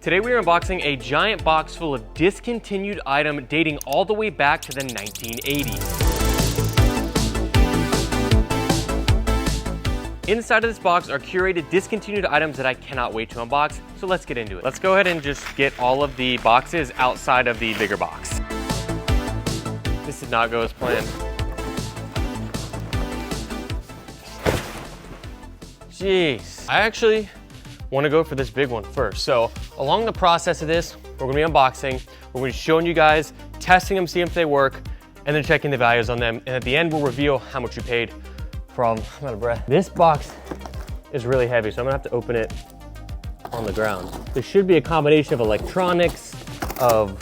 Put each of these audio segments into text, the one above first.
Today we are unboxing a giant box full of discontinued item dating all the way back to the 1980s. Inside of this box are curated discontinued items that I cannot wait to unbox, so let's get into it. Let's go ahead and just get all of the boxes outside of the bigger box. This did not go as planned. Jeez. I actually want to go for this big one first. So along the process of this, we're gonna be unboxing, we're gonna be showing you guys, testing them, seeing if they work, and then checking the values on them. And at the end, we'll reveal how much you paid. I'm out of breath. This box is really heavy, so I'm gonna have to open it on the ground. There should be a combination of electronics, of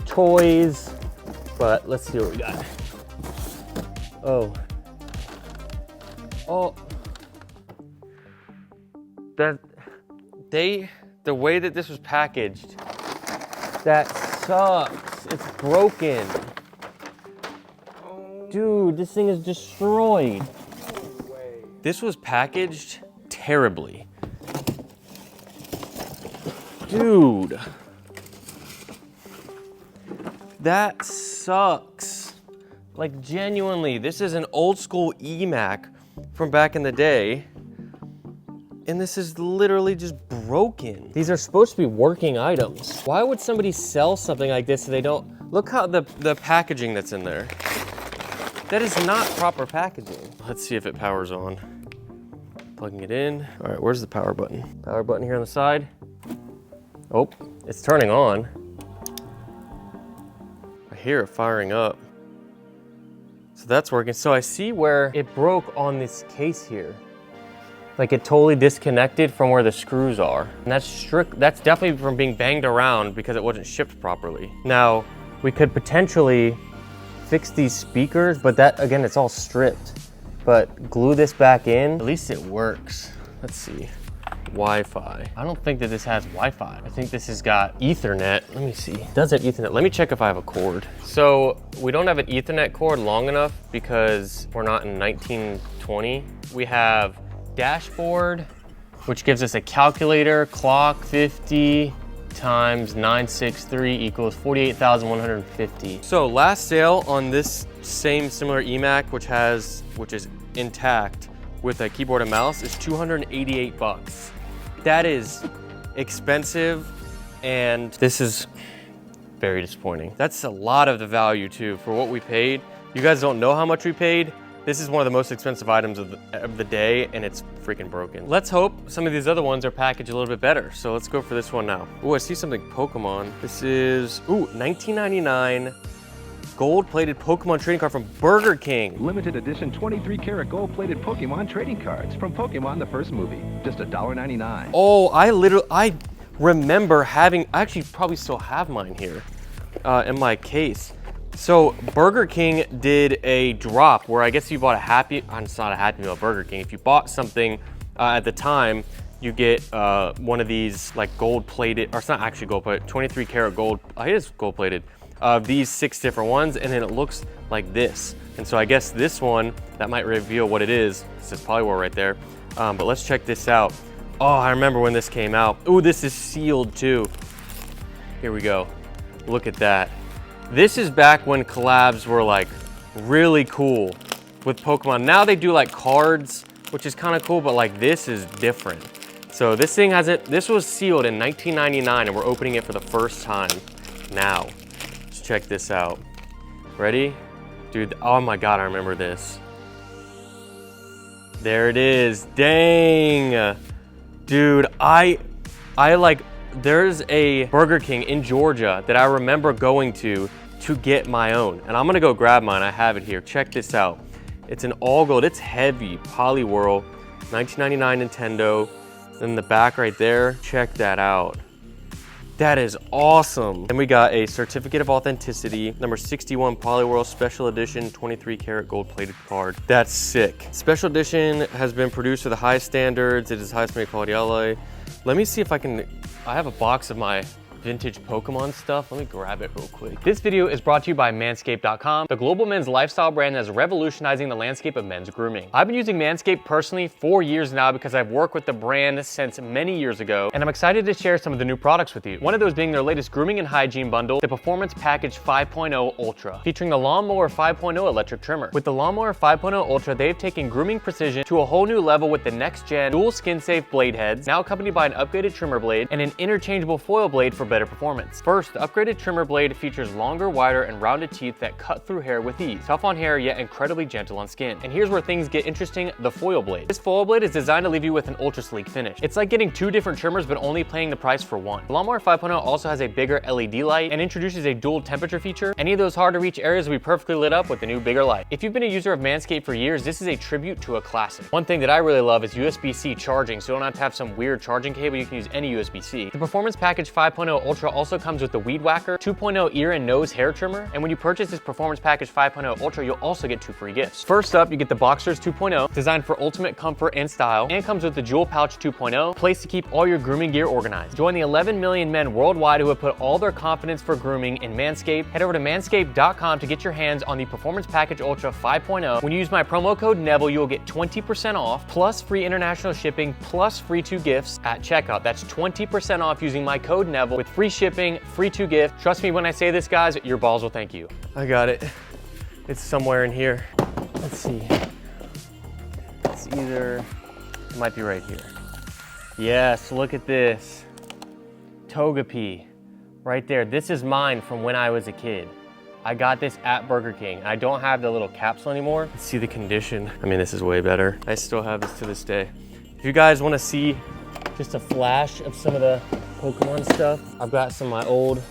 toys, but let's see what we got. Oh. The way that this was packaged, that sucks. It's broken. Dude, this thing is destroyed. This was packaged terribly. Dude. That sucks. Like genuinely, this is an old school eMac from back in the day. And this is literally just broken. These are supposed to be working items. Why would somebody sell something like this if they don't? Look how the packaging that's in there. That is not proper packaging. Let's see if it powers on. Plugging it in. All right, where's the power button? Power button here on the side. Oh, it's turning on. I hear it firing up. So that's working. So I see where it broke on this case here. Like it totally disconnected from where the screws are. And that's definitely from being banged around because it wasn't shipped properly. Now, we could potentially fix these speakers, but that, again, it's all stripped. But glue this back in, at least it works. Let's see, Wi-Fi. I don't think that this has Wi-Fi. I think this has got Ethernet. Let me see, it does have Ethernet. Let me check if I have a cord. So we don't have an Ethernet cord long enough because we're not in 1920. We have dashboard, which gives us a calculator, clock, 50 times 963 equals 48,150. So last sale on this same similar eMac, which is intact with a keyboard and mouse, is 288 bucks. That is expensive, and this is very disappointing. That's a lot of the value too for what we paid. You guys don't know how much we paid. This is one of the most expensive items of the day, and it's freaking broken. Let's hope some of these other ones are packaged a little bit better. So let's go for this one now. Oh, I see something Pokemon. This is, 1999 gold-plated Pokemon trading card from Burger King. Limited edition 23-karat gold-plated Pokemon trading cards from Pokemon the first movie. Just $1.99. Oh, I remember having, I actually probably still have mine here in my case. So Burger King did a drop where I guess you bought it's not a Happy Meal at Burger King. If you bought something at the time, you get one of these like gold-plated, or it's not actually gold-plated, 23-karat gold, it is gold-plated, these 6 different ones, and then it looks like this. And so I guess this one, that might reveal what it is. This is Polywar right there. But let's check this out. Oh, I remember when this came out. Oh, this is sealed too. Here we go. Look at that. This is back when collabs were like really cool with Pokemon. Now they do like cards, which is kind of cool, but like this is different. So this thing this was sealed in 1999 and we're opening it for the first time now. Let's check this out. Ready? Dude, oh my God, I remember this. There it is, dang. Dude, there's a Burger King in Georgia that I remember going to get my own. And I'm gonna go grab mine, I have it here. Check this out. It's an all gold, it's heavy, Polywhirl, 1999 Nintendo. Then the back right there, check that out. That is awesome. Then we got a certificate of authenticity, number 61 Polywhirl Special Edition, 23-karat gold-plated card. That's sick. Special edition has been produced to the highest standards. It is highest made quality alloy. Let me see if I have a box of my vintage Pokemon stuff. Let me grab it real quick. This video is brought to you by Manscaped.com, the global men's lifestyle brand that is revolutionizing the landscape of men's grooming. I've been using Manscaped personally for years now because I've worked with the brand since many years ago, and I'm excited to share some of the new products with you. One of those being their latest grooming and hygiene bundle, the Performance Package 5.0 Ultra, featuring the Lawnmower 5.0 electric trimmer. With the Lawnmower 5.0 Ultra, they've taken grooming precision to a whole new level with the next-gen dual skin-safe blade heads, now accompanied by an upgraded trimmer blade and an interchangeable foil blade for better performance. First, the upgraded trimmer blade features longer, wider, and rounded teeth that cut through hair with ease. Tough on hair, yet incredibly gentle on skin. And here's where things get interesting, the foil blade. This foil blade is designed to leave you with an ultra-sleek finish. It's like getting two different trimmers, but only paying the price for one. The Lawnmower 5.0 also has a bigger LED light and introduces a dual temperature feature. Any of those hard-to-reach areas will be perfectly lit up with the new bigger light. If you've been a user of Manscaped for years, this is a tribute to a classic. One thing that I really love is USB-C charging, so you don't have to have some weird charging cable. You can use any USB-C. The Performance Package 5.0 Ultra also comes with the Weed Whacker 2.0 ear and nose hair trimmer, and when you purchase this Performance Package 5.0 Ultra, you'll also get 2 free gifts. First up, you get the Boxers 2.0, designed for ultimate comfort and style, and comes with the Jewel Pouch 2.0, place to keep all your grooming gear organized. Join the 11 million men worldwide who have put all their confidence for grooming in Manscaped. Head over to manscaped.com to get your hands on the Performance Package Ultra 5.0. When you use my promo code Nevel, you will get 20% off, plus free international shipping, plus free 2 gifts at checkout. That's 20% off using my code Nevel with free shipping, free 2 gifts. Trust me when I say this, guys, your balls will thank you. I got it. It's somewhere in here. Let's see. It's either, it might be right here. Yes, look at this. Togepi, right there. This is mine from when I was a kid. I got this at Burger King. I don't have the little capsule anymore. Let's see the condition. I mean, this is way better. I still have this to this day. If you guys want to see just a flash of some of the Pokemon stuff, I've got some of my old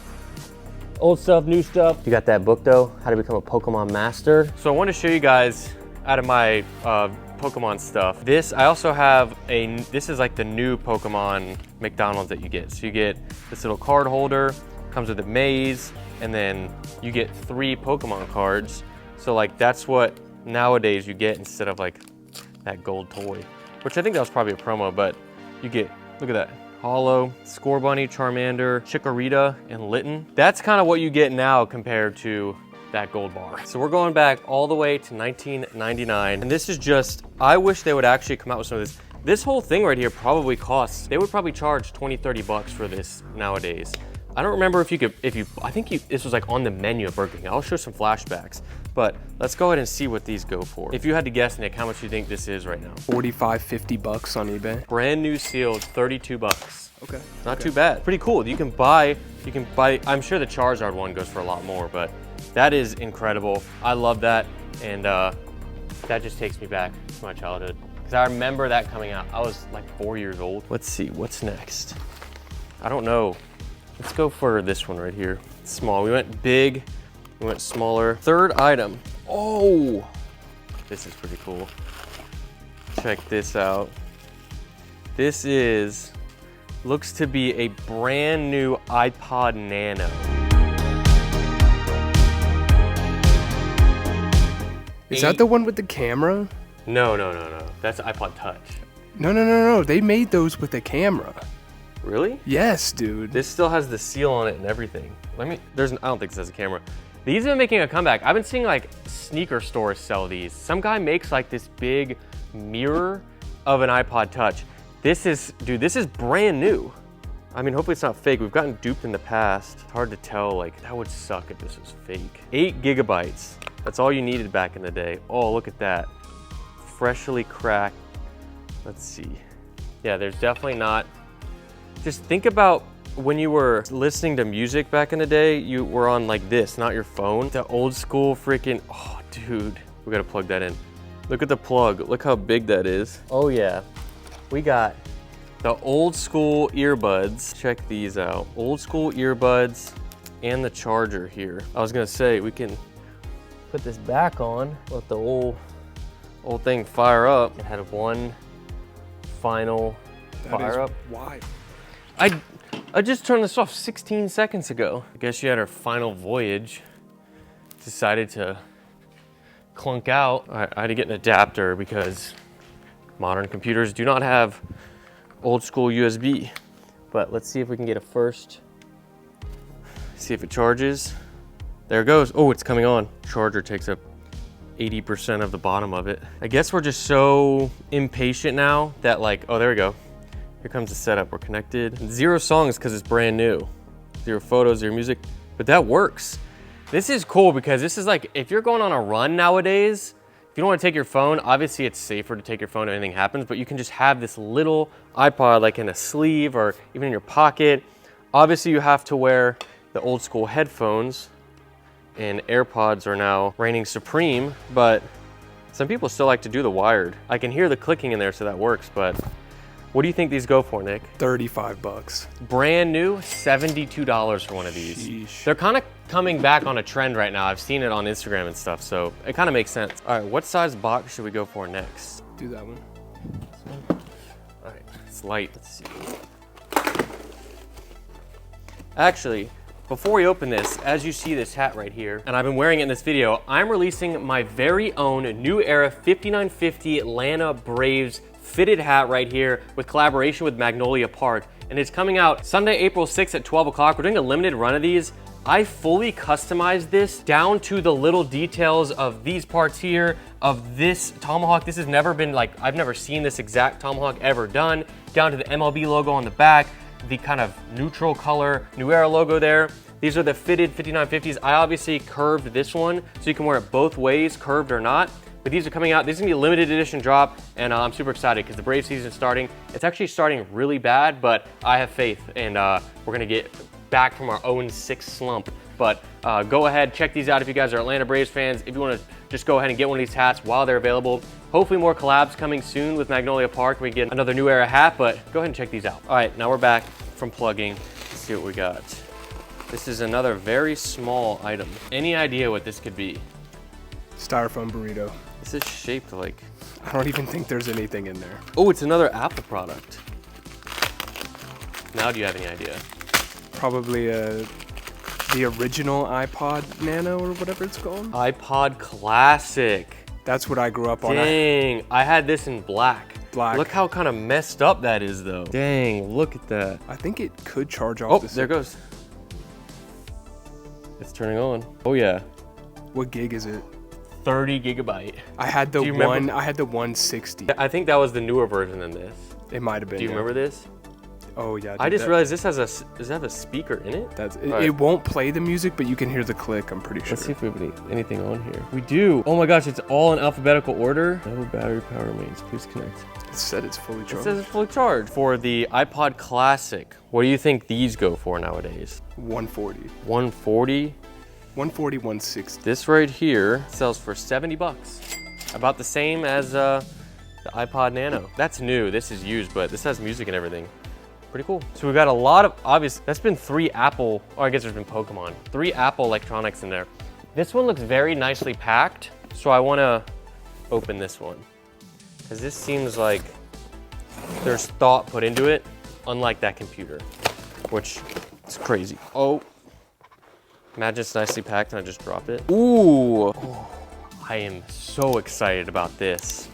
stuff, new stuff. You got that book though, How to Become a Pokemon Master. So I want to show you guys out of my Pokemon stuff. I also have this is like the new Pokemon McDonald's that you get. So you get this little card holder, comes with a maze, and then you get 3 Pokemon cards. So like that's what nowadays you get instead of like that gold toy, which I think that was probably a promo, but you get, look at that. Hollow, Scorbunny, Charmander, Chikorita, and Litten. That's kind of what you get now compared to that gold bar. So we're going back all the way to 1999. And this is just, I wish they would actually come out with some of this. This whole thing right here probably costs, they would probably charge 20, 30 bucks for this nowadays. I don't remember I think this was like on the menu at Burger King. I'll show some flashbacks, but let's go ahead and see what these go for. If you had to guess, Nick, how much do you think this is right now? 45, 50 bucks on eBay. Brand new sealed, 32 bucks. Okay. Not too bad. Pretty cool. You can buy, I'm sure the Charizard one goes for a lot more, but that is incredible. I love that, and that just takes me back to my childhood. Because I remember that coming out. I was like 4 years old. Let's see, what's next? I don't know. Let's go for this one right here. It's small. We went big, we went smaller. Third item. Oh, this is pretty cool. Check this out. This looks to be a brand new iPod Nano. Is that the one with the camera? No. That's iPod Touch. No. They made those with a camera. Really? Yes, dude. This still has the seal on it and everything. I don't think this has a camera. These have been making a comeback. I've been seeing like sneaker stores sell these. Some guy makes like this big mirror of an iPod Touch. This is brand new. I mean, hopefully it's not fake. We've gotten duped in the past. It's hard to tell, like that would suck if this was fake. 8 gigabytes. That's all you needed back in the day. Oh, look at that. Freshly cracked. Let's see. Yeah, there's definitely not. Just think about when you were listening to music back in the day, you were on like this, not your phone. The old school freaking, oh dude, we gotta plug that in. Look at the plug, look how big that is. Oh yeah, we got the old school earbuds. Check these out. Old school earbuds and the charger here. I was gonna say, we can put this back on, let the old thing fire up. It had one final fire up. Why? I just turned this off 16 seconds ago. I guess she had her final voyage. Decided to clunk out. I had to get an adapter because modern computers do not have old school USB. But let's see if we can get a first See if it charges. There it goes. Oh, it's coming on. Charger takes up 80% of the bottom of it. I guess we're just so impatient now that like, oh, there we go. Here comes the setup. We're connected. 0 songs because it's brand new. 0 photos, 0 music, but that works. This is cool because this is like, if you're going on a run nowadays, if you don't want to take your phone, obviously it's safer to take your phone if anything happens, but you can just have this little iPod like in a sleeve or even in your pocket. Obviously you have to wear the old school headphones, and AirPods are now reigning supreme, but some people still like to do the wired. I can hear the clicking in there, so that works, but what do you think these go for, Nick? 35 bucks. Brand new, $72 for one of these. Sheesh. They're kind of coming back on a trend right now. I've seen it on Instagram and stuff, so it kind of makes sense. All right, what size box should we go for next? Do that one. All right, it's light, let's see. Actually, before we open this, as you see this hat right here, and I've been wearing it in this video, I'm releasing my very own New Era 5950 Atlanta Braves fitted hat right here with collaboration with Magnolia Park. And it's coming out Sunday, April 6th at 12 o'clock. We're doing a limited run of these. I fully customized this down to the little details of these parts here, of this tomahawk. This has never been like, I've never seen this exact tomahawk ever done, down to the MLB logo on the back, the kind of neutral color New Era logo there. These are the fitted 5950s. I obviously curved this one so you can wear it both ways, curved or not. But these are coming out. This is gonna be a limited edition drop, and I'm super excited because the Brave season is starting. It's actually starting really bad, but I have faith, and we're gonna get back from our 0-6 slump. But go ahead, check these out if you guys are Atlanta Braves fans. If you wanna just go ahead and get one of these hats while they're available. Hopefully more collabs coming soon with Magnolia Park. We get another New Era hat, but go ahead and check these out. All right, now we're back from plugging. Let's see what we got. This is another very small item. Any idea what this could be? Styrofoam burrito. This is shaped like... I don't even think there's anything in there. Oh, it's another Apple product. Now do you have any idea? Probably the original iPod Nano or whatever it's called. iPod Classic. That's what I grew up on. Dang, I had this in black. Black. Look how kind of messed up that is though. Dang, look at that. I think it could charge off. Oh, the there it goes. It's turning on. Oh yeah. What gig is it? 30 gigabyte. I had the one. I had the 160. I think that was the newer version than this. It might have been. Do you remember this? Oh yeah. I just realized this has a. Does it have a speaker in it? That's it. Right. It won't play the music, but you can hear the click. I'm pretty sure. Let's see if we have anything on here. We do. Oh my gosh, it's all in alphabetical order. No battery power remains. Please connect. It said it's fully charged. It says it's fully charged. For the iPod Classic, what do you think these go for nowadays? 140. 140. 140, 160. This right here sells for 70 bucks. About the same as the iPod Nano. That's new, this is used, but this has music and everything. Pretty cool. So we got a lot of, obvious, that's been 3 Apple, or I guess there's been Pokemon, 3 Apple electronics in there. This one looks very nicely packed, so I wanna open this one. Because this seems like there's thought put into it, unlike that computer, which is crazy. Oh. Imagine it's nicely packed and I just drop it. Ooh, oh, I am so excited about this.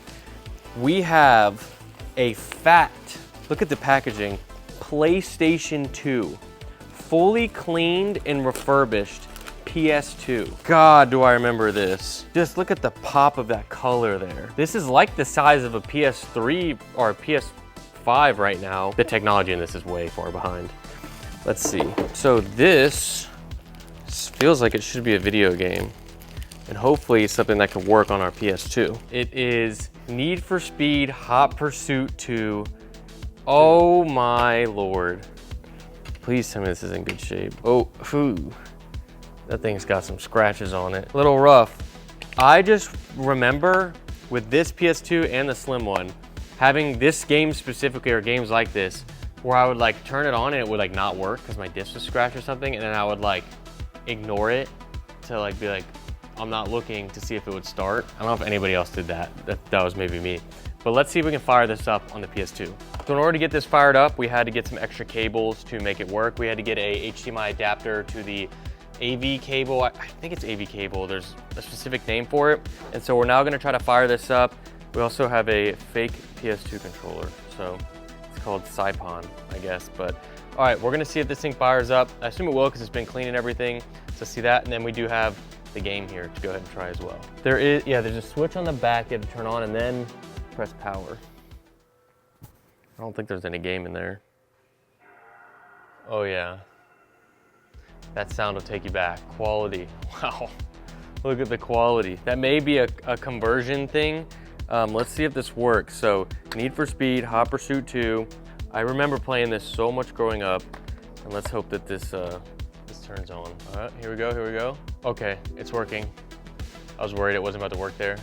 We have a fat, look at the packaging, PlayStation 2, fully cleaned and refurbished PS2. God, do I remember this. Just look at the pop of that color there. This is like the size of a PS3 or a PS5 right now. The technology in this is way far behind. Let's see. So this feels like it should be a video game, and hopefully something that could work on our PS2. It is Need for Speed Hot Pursuit 2. Oh my lord. Please tell me this is in good shape. Oh, whew. That thing's got some scratches on it. A little rough. I just remember with this PS2 and the slim one, having this game specifically, or games like this, where I would like turn it on and it would like not work because my disc was scratched or something, and then I would like ignore it to like be like, I'm not looking to see if it would start. I don't know if anybody else did that. That was maybe me. But let's see if we can fire this up on the PS2. So in order to get this fired up, we had to get some extra cables to make it work. We had to get a HDMI adapter to the AV cable. I think it's AV cable. There's a specific name for it. And so we're now gonna try to fire this up. We also have a fake PS2 controller. So it's called Saipon, I guess. But All right, we're gonna see if this thing fires up. I assume it will because it's been cleaning everything. So see that, and then we do have the game here to go ahead and try as well. There's a switch on the back you have to turn on and then press power. I don't think there's any game in there. Oh yeah. That sound will take you back. Quality, wow. Look at the quality. That may be a conversion thing. Let's see if this works. So Need for Speed, Hot Pursuit 2. I remember playing this so much growing up, and let's hope that this turns on. All right, here we go, here we go. Okay, it's working. I was worried it wasn't about to work there.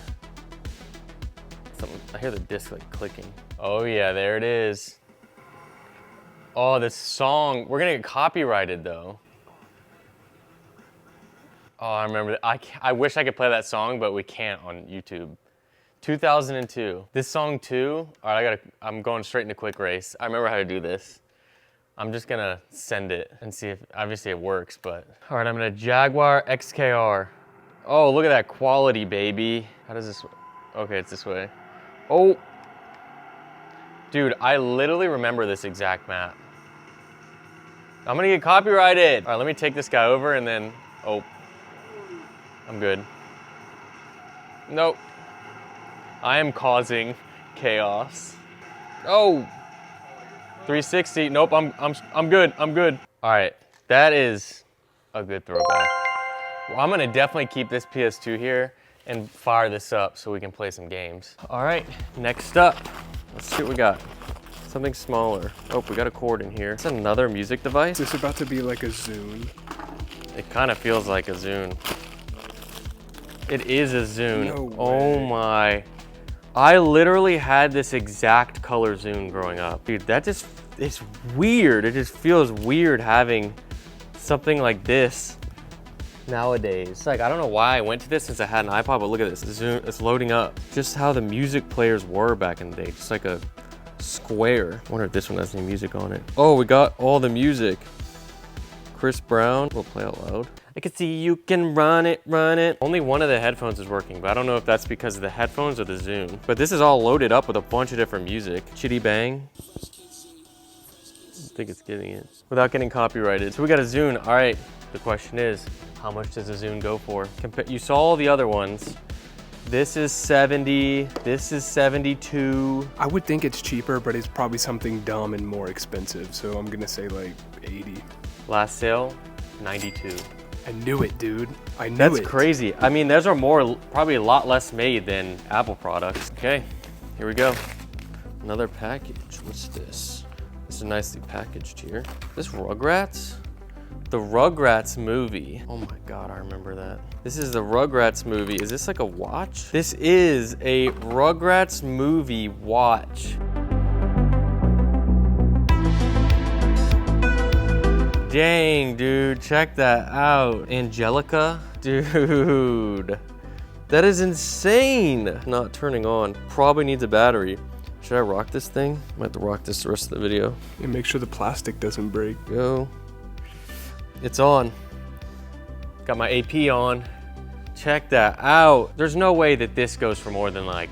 I hear the disc like clicking. Oh yeah, there it is. Oh, this song, we're gonna get copyrighted though. Oh, I remember that. I wish I could play that song, but we can't on YouTube. 2002. This song too, all right, I'm going straight into quick race. I remember how to do this. I'm just gonna send it and see if, obviously it works, but. All right, I'm gonna Jaguar XKR. Oh, look at that quality, baby. How does this, okay, it's this way. Oh, dude, I literally remember this exact map. I'm gonna get copyrighted. All right, let me take this guy over and then, oh, I'm good. Nope. I am causing chaos. Oh, 360. Nope, I'm good. I'm good. All right, that is a good throwback. Well, I'm gonna definitely keep this PS2 here and fire this up so we can play some games. All right, next up, let's see what we got. Something smaller. Oh, we got a cord in here. It's another music device. Is this about to be like a Zune? It kind of feels like a Zune. It is a Zune. No way. Oh my. I literally had this exact color Zune growing up. Dude, that just, it's weird. It just feels weird having something like this nowadays. It's like, I don't know why I went to this since I had an iPod, but look at this, Zune, it's loading up. Just how the music players were back in the day, just like a square. I wonder if this one has any music on it. Oh, we got all the music. Chris Brown, we'll play out loud. I can see you can run it, run it. Only one of the headphones is working, but I don't know if that's because of the headphones or the Zune. But this is all loaded up with a bunch of different music. Chitty bang. I think it's getting it. Without getting copyrighted. So we got a Zune. All right, the question is, how much does a Zune go for? You saw all the other ones. This is 70, this is 72. I would think it's cheaper, but it's probably something dumb and more expensive. So I'm gonna say like 80. Last sale, 92. I knew it, dude. I knew it. That's crazy. I mean, those are probably a lot less made than Apple products. Okay, here we go. Another package. What's this? This is nicely packaged here. This Rugrats? The Rugrats movie. Oh my God, I remember that. This is the Rugrats movie. Is this like a watch? This is a Rugrats movie watch. Dang, dude, check that out. Angelica, dude. That is insane. Not turning on. Probably needs a battery. Should I rock this thing? I might have to rock this the rest of the video. And make sure the plastic doesn't break. Go. It's on. Got my AP on. Check that out. There's no way that this goes for more than like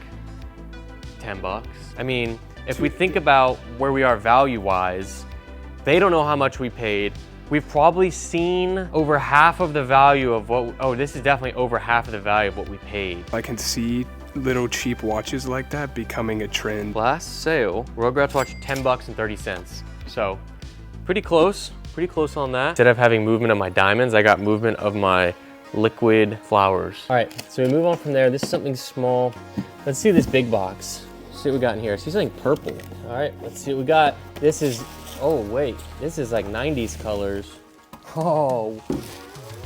10 bucks. I mean, if we think about where we are value-wise, they don't know how much we paid. We've probably seen over half of the value of what, oh, this is definitely over half of the value of what we paid. I can see little cheap watches like that becoming a trend. Last sale, Rugrats watch, 10 bucks and 30 cents. So pretty close on that. Instead of having movement of my diamonds, I got movement of my liquid flowers. All right, so we move on from there. This is something small. Let's see this big box. See what we got in here. See something purple. All right, let's see what we got. This is, oh wait, this is like 90s colors. Oh,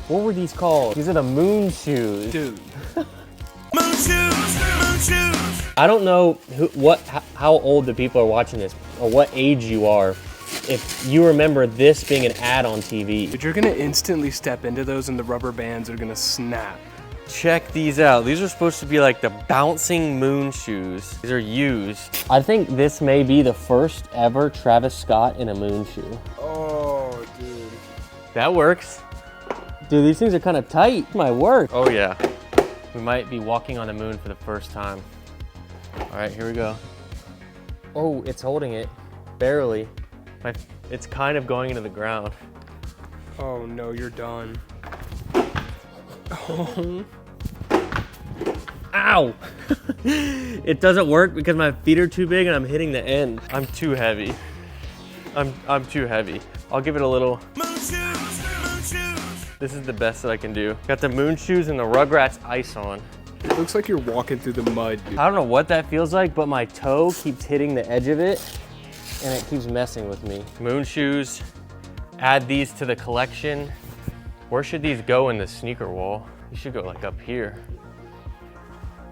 what were these called? These are the moon shoes. Dude. Moon shoes, moon shoes. I don't know how old the people are watching this or what age you are. If you remember this being an ad on TV. But you're gonna instantly step into those and the rubber bands are gonna snap. Check these out. These are supposed to be like the bouncing moon shoes. These are used. I think this may be the first ever Travis Scott in a moon shoe. Oh, dude. That works. Dude, these things are kind of tight. Might work. Oh yeah. We might be walking on the moon for the first time. All right, here we go. Oh, it's holding it. Barely. It's kind of going into the ground. Oh no, you're done. Oh. Ow! It doesn't work because my feet are too big and I'm hitting the end. I'm too heavy. I'm too heavy. I'll give it a little. Moon shoes, moon shoes. This is the best that I can do. Got the moon shoes and the Rugrats ice on. It looks like you're walking through the mud, dude. I don't know what that feels like, but my toe keeps hitting the edge of it and it keeps messing with me. Moon shoes, add these to the collection. Where should these go in the sneaker wall? These should go like up here.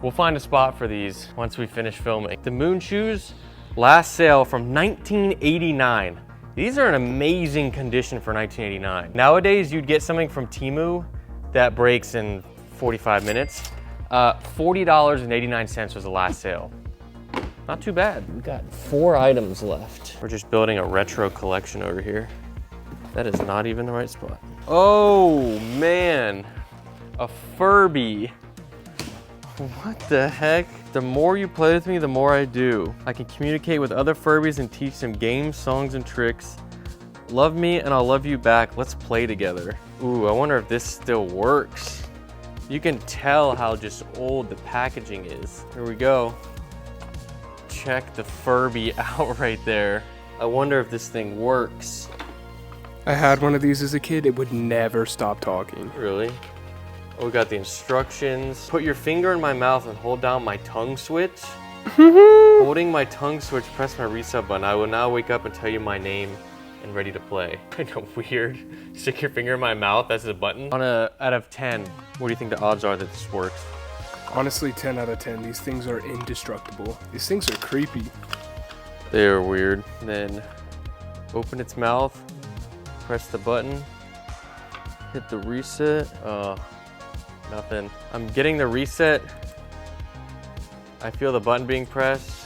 We'll find a spot for these once we finish filming. The moon shoes, last sale from 1989. These are in amazing condition for 1989. Nowadays, you'd get something from Temu that breaks in 45 minutes. $40.89 was the last sale. Not too bad. We got 4 items left. We're just building a retro collection over here. That is not even the right spot. Oh man, a Furby. What the heck? The more you play with me, the more I do. I can communicate with other Furbies and teach them games, songs, and tricks. Love me and I'll love you back. Let's play together. Ooh, I wonder if this still works. You can tell how just old the packaging is. Here we go. Check the Furby out right there. I wonder if this thing works. I had one of these as a kid. It would never stop talking. Really? Oh, we got the instructions. Put your finger in my mouth and hold down my tongue switch. Holding my tongue switch, press my reset button. I will now wake up and tell you my name and ready to play. Kind of weird. Stick your finger in my mouth, that's a button. Out of 10, what do you think the odds are that this works? Honestly, 10 out of 10. These things are indestructible. These things are creepy. They're weird. Then open its mouth, press the button, hit the reset. Nothing. I'm getting the reset. I feel the button being pressed.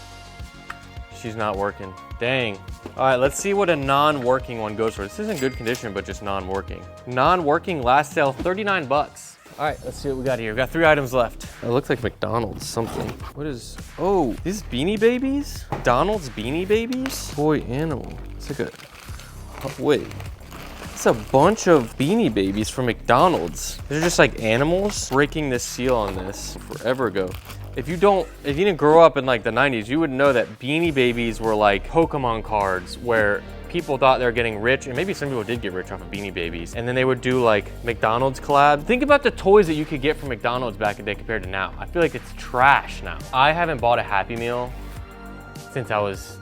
She's not working. Dang. All right, let's see what a non-working one goes for. This is in good condition, but just non-working. Non-working, last sale, 39 bucks. All right, let's see what we got here. We got 3 items left. It looks like McDonald's something. What is, oh, these Beanie Babies? McDonald's Beanie Babies? Toy animal. It's like a, oh, wait. It's a bunch of Beanie Babies from McDonald's. They're just like animals. Breaking this seal on this forever ago. If you didn't grow up in like the 90s, you would know that Beanie Babies were like Pokemon cards where people thought they were getting rich, and maybe some people did get rich off of Beanie Babies, and then they would do like McDonald's collab. Think about the toys that you could get from McDonald's back in the day compared to now. I feel like it's trash now. I haven't bought a Happy Meal since I was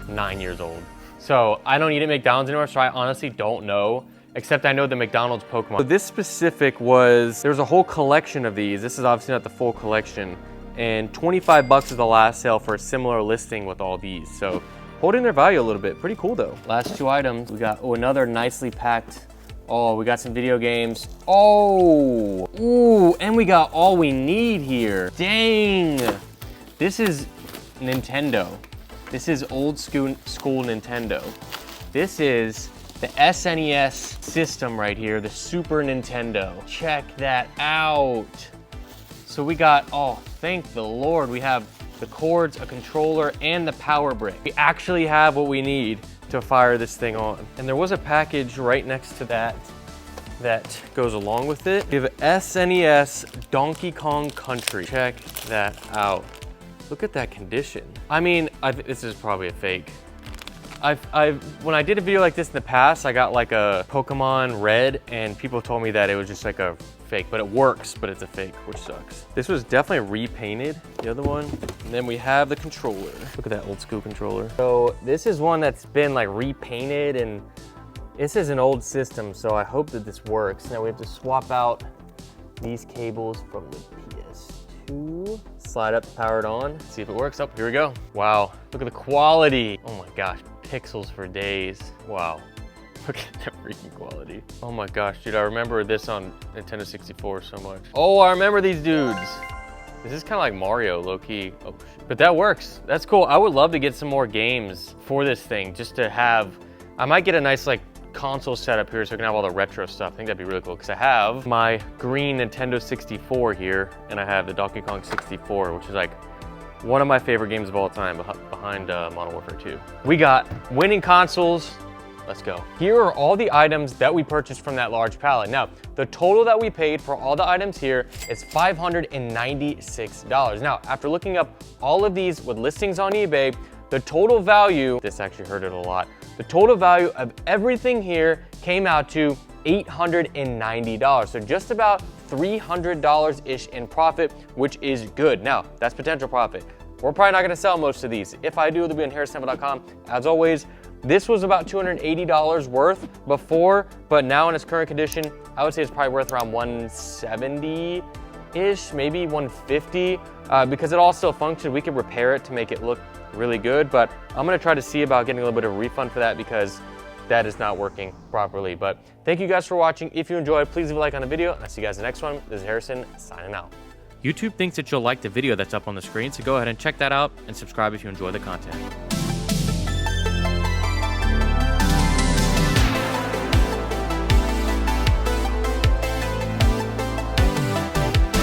9 years old. So I don't eat at McDonald's anymore, so I honestly don't know, except I know the McDonald's Pokemon. So this specific there was a whole collection of these. This is obviously not the full collection, and 25 bucks was the last sale for a similar listing with all these. So holding their value a little bit, pretty cool though. Last 2 items, we got, oh, another nicely packed, oh, we got some video games. Oh, ooh, and we got all we need here. Dang, this is Nintendo. This is old school Nintendo. This is the SNES system right here, the Super Nintendo. Check that out. So we got, oh, thank the Lord, we have the cords, a controller, and the power brick. We actually have what we need to fire this thing on. And there was a package right next to that that goes along with it. We have SNES Donkey Kong Country. Check that out. Look at that condition. I mean, this is probably a fake. When I did a video like this in the past, I got like a Pokemon Red, and people told me that it was just like a fake, but it works, but it's a fake, which sucks. This was definitely repainted, the other one. And then we have the controller. Look at that old school controller. So this is one that's been like repainted, and this is an old system, so I hope that this works. Now we have to swap out these cables from the PS2. Slide up, power it on, see if it works. Oh, here we go. Wow, look at the quality. Oh my gosh, pixels for days. Wow, look at the freaking quality. Oh my gosh, dude, I remember this on Nintendo 64 so much. Oh, I remember these dudes. This is kind of like Mario, low-key. Oh, but that works, that's cool. I would love to get some more games for this thing, just to have, I might get a nice like console setup here so I can have all the retro stuff. I think that'd be really cool, because I have my green Nintendo 64 here, and I have the Donkey Kong 64, which is like one of my favorite games of all time, behind Modern Warfare 2. We got winning consoles, let's go. Here are all the items that we purchased from that large pallet. Now, the total that we paid for all the items here is $596. Now, after looking up all of these with listings on eBay, the total value, this actually hurt it a lot, the total value of everything here came out to $890. So just about $300-ish in profit, which is good. Now, that's potential profit. We're probably not gonna sell most of these. If I do, they'll be on harrisnevel.com. As always, this was about $280 worth before, but now in its current condition, I would say it's probably worth around $170-ish, maybe $150, because it all still functions. We could repair it to make it look really good, but I'm gonna try to see about getting a little bit of a refund for that because that is not working properly. But thank you guys for watching. If you enjoyed, please leave a like on the video, and I'll see you guys in the next one. This is Harrison, signing out. YouTube thinks that you'll like the video that's up on the screen, so go ahead and check that out and subscribe if you enjoy the content.